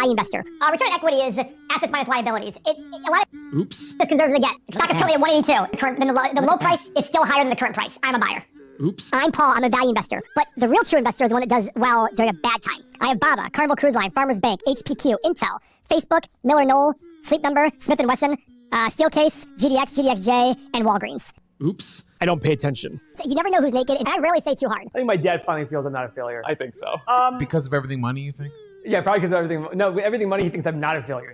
value investor. Return on equity is assets minus liabilities. A lot of Oops. this conservative get. Stock is currently at 182. The low price is still higher than the current price. I'm a buyer. Oops. I'm Paul. I'm a value investor. But the real true investor is the one that does well during a bad time. I have BABA, Carnival Cruise Line, Farmers Bank, HPQ, Intel, Facebook, Miller Knoll, Sleep Number, Smith & Wesson, Steelcase, GDX, GDXJ, and Walgreens. Oops. I don't pay attention. You never know who's naked, and I rarely say too hard. I think my dad finally feels I'm not a failure. I think so. Because of Everything Money, you think? Yeah, probably because of everything. No, everything money, he thinks I'm not a failure.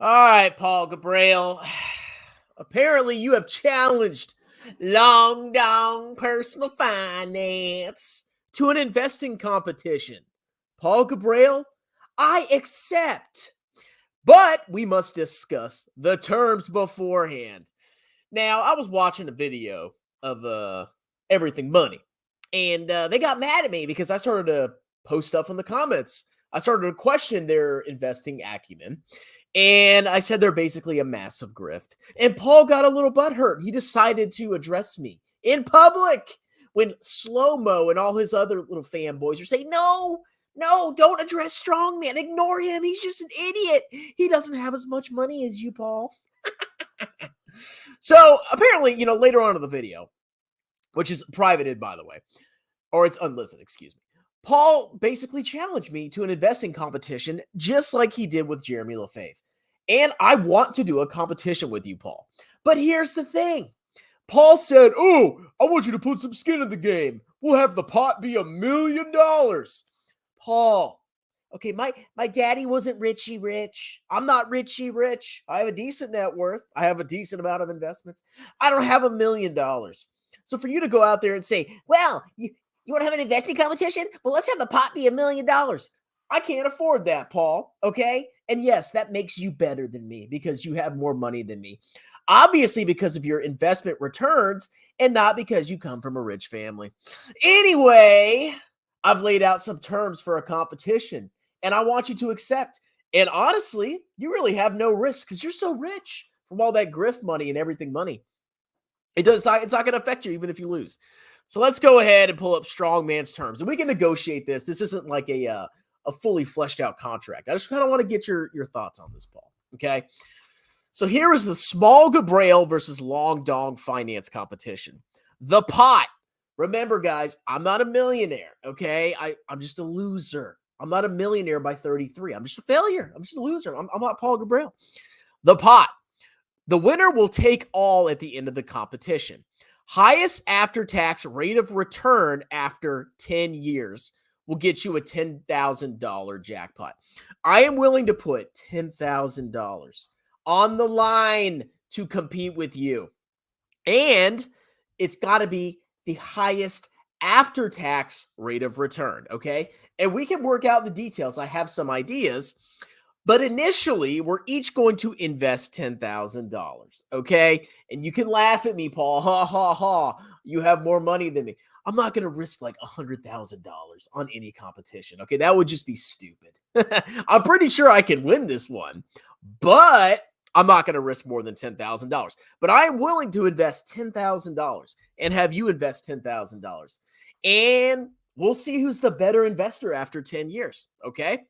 All right, Paul Gabrail. Apparently, you have challenged Long Dong Personal Finance to an investing competition. Paul Gabrail, I accept. But we must discuss the terms beforehand. Now, I was watching a video of Everything Money, and they got mad at me because I started to post stuff in the comments. I started to question their investing acumen, and I said they're basically a massive grift. And Paul got a little butthurt. He decided to address me in public when Slow-Mo and all his other little fanboys were saying, no, don't address Strongman. Ignore him. He's just an idiot. He doesn't have as much money as you, Paul. So apparently, later on in the video, which is privated, by the way, or it's unlisted, excuse me, Paul basically challenged me to an investing competition just like he did with Jeremy Lefebvre. And I want to do a competition with you, Paul. But here's the thing. Paul said, "Oh, I want you to put some skin in the game. We'll have the pot be $1 million. Paul, okay, my daddy wasn't Richie Rich. I'm not Richie Rich. I have a decent net worth. I have a decent amount of investments. I don't have $1 million. So for you to go out there and say, well, you want to have an investing competition? Well, let's have the pot be $1 million. I can't afford that, Paul, okay? And yes, that makes you better than me because you have more money than me. Obviously because of your investment returns and not because you come from a rich family. Anyway, I've laid out some terms for a competition, and I want you to accept. And honestly, you really have no risk because you're so rich from all that grift money and everything money. It's not going to affect you even if you lose. So let's go ahead and pull up Strongman's terms, and we can negotiate this. This isn't like a fully fleshed out contract. I just kind of want to get your thoughts on this, Paul. Okay. So here is the small Gabrail versus Long Dong finance competition. The pot. Remember, guys, I'm not a millionaire, okay? I'm just a loser. I'm not a millionaire by 33. I'm just a failure. I'm just a loser. I'm not Paul Gabrail. The pot. The winner will take all at the end of the competition. Highest after-tax rate of return after 10 years will get you a $10,000 jackpot. I am willing to put $10,000 on the line to compete with you. And it's got to be the highest after-tax rate of return, okay? And we can work out the details. I have some ideas. But initially, we're each going to invest $10,000, okay? And you can laugh at me, Paul. Ha, ha, ha. You have more money than me. I'm not going to risk like $100,000 on any competition, okay? That would just be stupid. I'm pretty sure I can win this one, but I'm not going to risk more than $10,000. But I am willing to invest $10,000 and have you invest $10,000. And we'll see who's the better investor after 10 years, okay?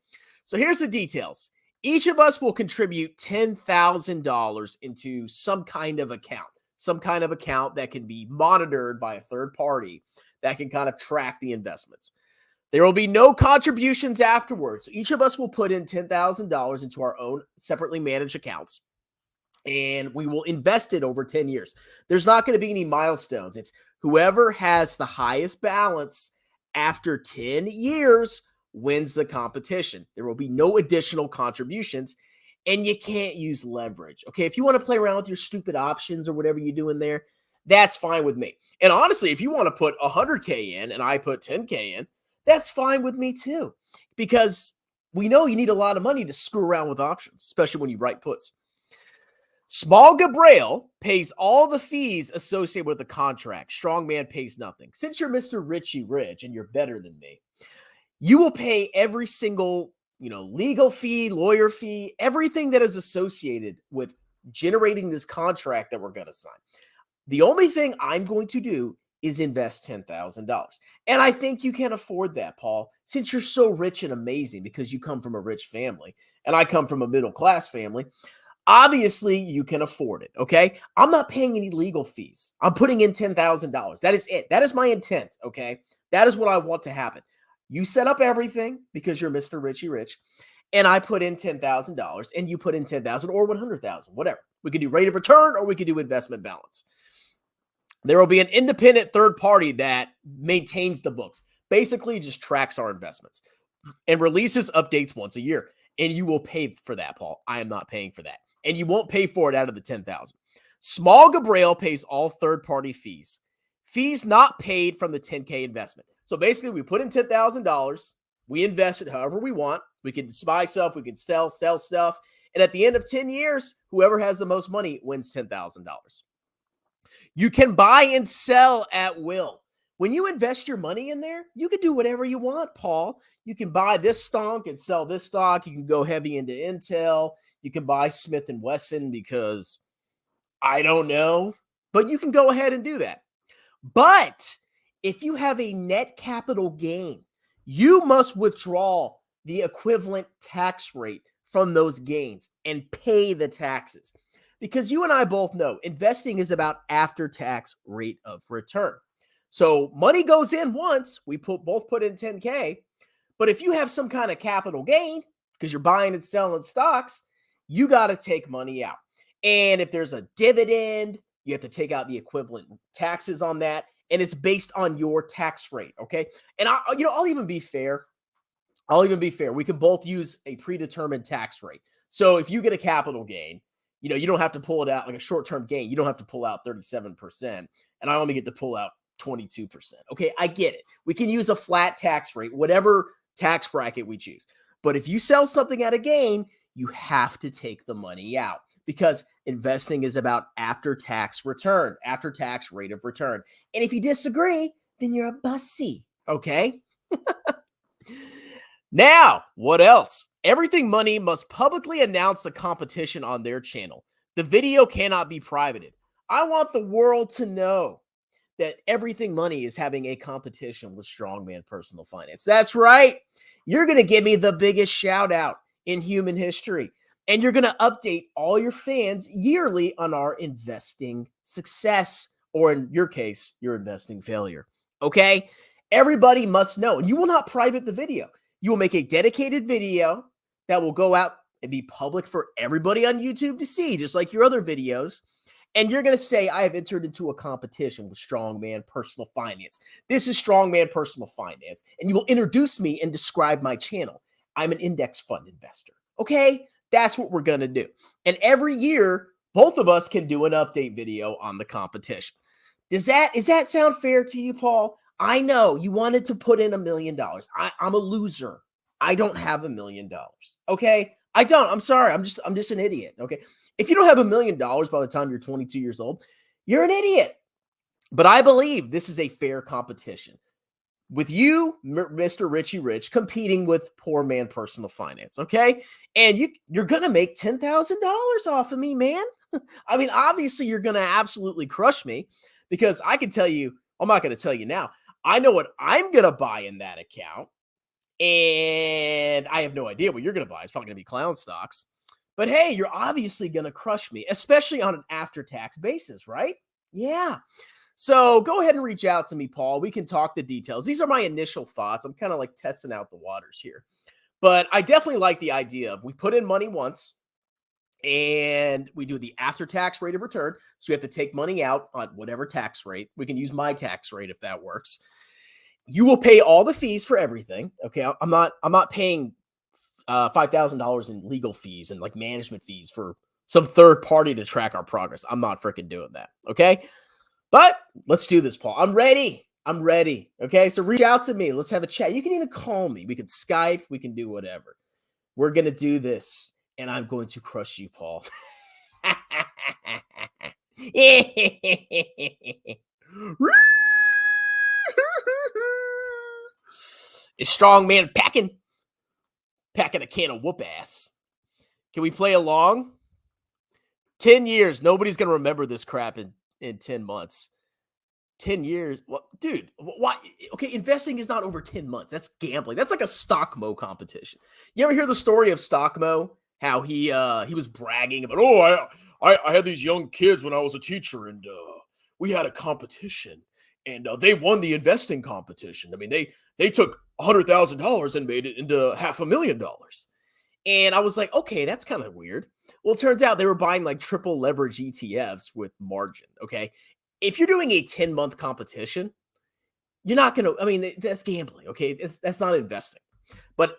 So here's the details. Each of us will contribute $10,000 into some kind of account that can be monitored by a third party that can kind of track the investments. There will be no contributions afterwards. Each of us will put in $10,000 into our own separately managed accounts, and we will invest it over 10 years. There's not going to be any milestones. It's whoever has the highest balance after 10 years wins the competition. There will be no additional contributions, and you can't use leverage. Okay, if you want to play around with your stupid options or whatever you do in there, that's fine with me. And honestly, if you want to put $100K in and I put $10K in, that's fine with me too, because we know you need a lot of money to screw around with options, especially when you write puts. Small Gabrail pays all the fees associated with the contract. Strongman pays nothing. Since you're Mr. Richie Rich and you're better than me, you will pay every single, legal fee, lawyer fee, everything that is associated with generating this contract that we're going to sign. The only thing I'm going to do is invest $10,000. And I think you can afford that, Paul, since you're so rich and amazing because you come from a rich family and I come from a middle-class family. Obviously, you can afford it, okay? I'm not paying any legal fees. I'm putting in $10,000. That is it. That is my intent, okay? That is what I want to happen. You set up everything because you're Mr. Richie Rich, and I put in $10,000, and you put in $10,000 or $100,000, whatever. We could do rate of return or we could do investment balance. There will be an independent third party that maintains the books, basically just tracks our investments and releases updates once a year. And you will pay for that, Paul. I am not paying for that. And you won't pay for it out of the $10,000. Small Gabrail pays all third-party fees. Fees not paid from the $10K investment. So basically, we put in $10,000. We invest it however we want. We can buy stuff. We can sell stuff. And at the end of 10 years, whoever has the most money wins $10,000. You can buy and sell at will. When you invest your money in there, you can do whatever you want, Paul. You can buy this stock and sell this stock. You can go heavy into Intel. You can buy Smith & Wesson because I don't know. But you can go ahead and do that. But if you have a net capital gain, you must withdraw the equivalent tax rate from those gains and pay the taxes. Because you and I both know investing is about after-tax rate of return. So money goes in once, we both put in 10K, but if you have some kind of capital gain, because you're buying and selling stocks, you got to take money out. And if there's a dividend, you have to take out the equivalent taxes on that, and it's based on your tax rate, okay? And I'll even be fair. We can both use a predetermined tax rate. So if you get a capital gain, you don't have to pull it out like a short-term gain. You don't have to pull out 37%, and I only get to pull out 22%. Okay, I get it. We can use a flat tax rate, whatever tax bracket we choose. But if you sell something at a gain, you have to take the money out because investing is about after-tax return, after-tax rate of return. And if you disagree, then you're a bussy, okay? Now, what else? Everything Money must publicly announce the competition on their channel. The video cannot be privated. I want the world to know that Everything Money is having a competition with Strongman Personal Finance. That's right. You're going to give me the biggest shout out in human history. And you're going to update all your fans yearly on our investing success, or in your case, your investing failure. Okay? Everybody must know. And you will not private the video. You will make a dedicated video that will go out and be public for everybody on YouTube to see, just like your other videos. And you're going to say, I have entered into a competition with Strongman Personal Finance. This is Strongman Personal Finance. And you will introduce me and describe my channel. I'm an index fund investor. Okay? That's what we're going to do. And every year, both of us can do an update video on the competition. Does that sound fair to you, Paul? I know you wanted to put in $1 million. I'm a loser. I don't have $1 million. Okay? I don't. I'm sorry. I'm just an idiot. Okay? If you don't have $1 million by the time you're 22 years old, you're an idiot. But I believe this is a fair competition with you, Mr. Richie Rich, competing with Poor Man Personal Finance. Okay? And you're going to make $10,000 off of me, man. I mean, obviously you're going to absolutely crush me because I can tell you, I'm not going to tell you now. I know what I'm going to buy in that account, and I have no idea what you're going to buy. It's probably going to be clown stocks. But hey, you're obviously going to crush me, especially on an after-tax basis, right? Yeah. So go ahead and reach out to me, Paul. We can talk the details. These are my initial thoughts. I'm kind of like testing out the waters here. But I definitely like the idea of we put in money once, and we do the after-tax rate of return. So we have to take money out on whatever tax rate. We can use my tax rate if that works. You will pay all the fees for everything. Okay, I'm not paying $5,000 in legal fees and like management fees for some third party to track our progress. I'm not freaking doing that. Okay, but let's do this, Paul. I'm ready. Okay, so reach out to me. Let's have a chat. You can even call me. We can Skype. We can do whatever. We're gonna do this. And I'm going to crush you, Paul. Is Strongman packing a can of whoop ass? Can we play along? 10 years. Nobody's going to remember this crap in 10 months. 10 years. Well, dude, why? Okay, investing is not over 10 months. That's gambling. That's like a Stockmo competition. You ever hear the story of Stockmo? How he was bragging about, oh, I had these young kids when I was a teacher, and we had a competition, and they won the investing competition. I mean, they took $100,000 and made it into $500,000. And I was like, okay, that's kind of weird. Well, it turns out they were buying like triple leverage ETFs with margin. Okay. If you're doing a 10-month competition, you're not going to, I mean, that's gambling. Okay. That's not investing. But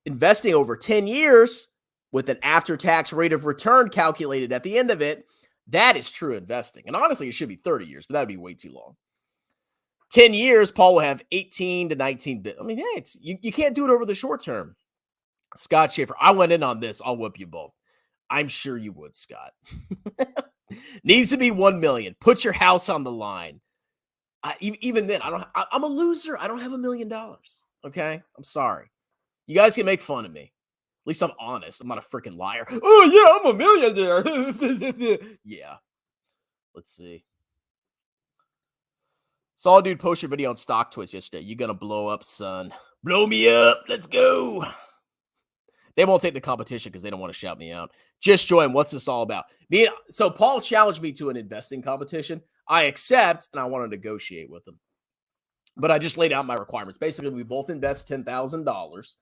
investing over 10 years with an after-tax rate of return calculated at the end of it, that is true investing. And honestly, it should be 30 years, but that would be way too long. 10 years, Paul will have 18 to 19 bit. I mean, hey, you can't do it over the short term. Scott Schaefer, I went in on this. I'll whip you both. I'm sure you would, Scott. Needs to be 1 million. Put your house on the line. Even then, I'm a loser. I don't have $1 million. Okay, I'm sorry. You guys can make fun of me. At least I'm honest. I'm not a freaking liar. Oh yeah, I'm a millionaire. Yeah. Let's see. Saw a dude post your video on Stock Twitch yesterday. You gonna blow up, son? Blow me up. Let's go. They won't take the competition because they don't want to shout me out. Just join. What's this all about? So Paul challenged me to an investing competition. I accept, and I want to negotiate with him. But I just laid out my requirements. Basically, we both invest $10,000,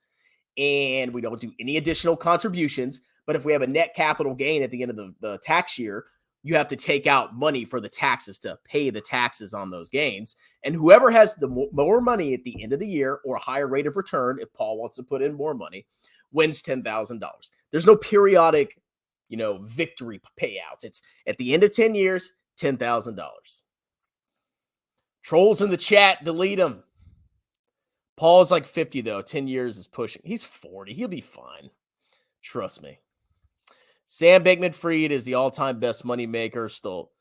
and we don't do any additional contributions. But if we have a net capital gain at the end of the tax year, you have to take out money for the taxes to pay the taxes on those gains. And whoever has the more money at the end of the year or a higher rate of return, if Paul wants to put in more money, wins $10,000. There's no periodic, victory payouts. It's at the end of 10 years, $10,000. Trolls in the chat, delete them. Paul is like 50, though. 10 years is pushing. He's 40. He'll be fine. Trust me. Sam Bankman-Fried is the all-time best money maker. Still,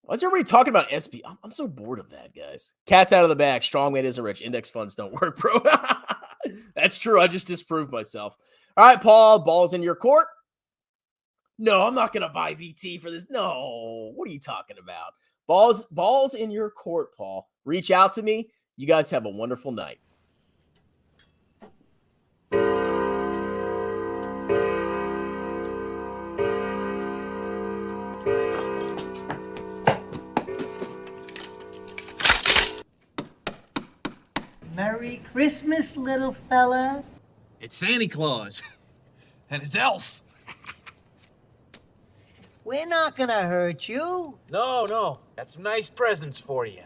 why is everybody talking about SB? I'm so bored of that, guys. Cat's out of the bag. Strongman isn't rich. Index funds don't work, bro. That's true. I just disproved myself. All right, Paul, ball's in your court. No, I'm not going to buy VT for this. No, what are you talking about? Ball's in your court, Paul. Reach out to me. You guys have a wonderful night. Merry Christmas, little fella. It's Santa Claus. And it's Elf. We're not gonna hurt you. No. Got some nice presents for you.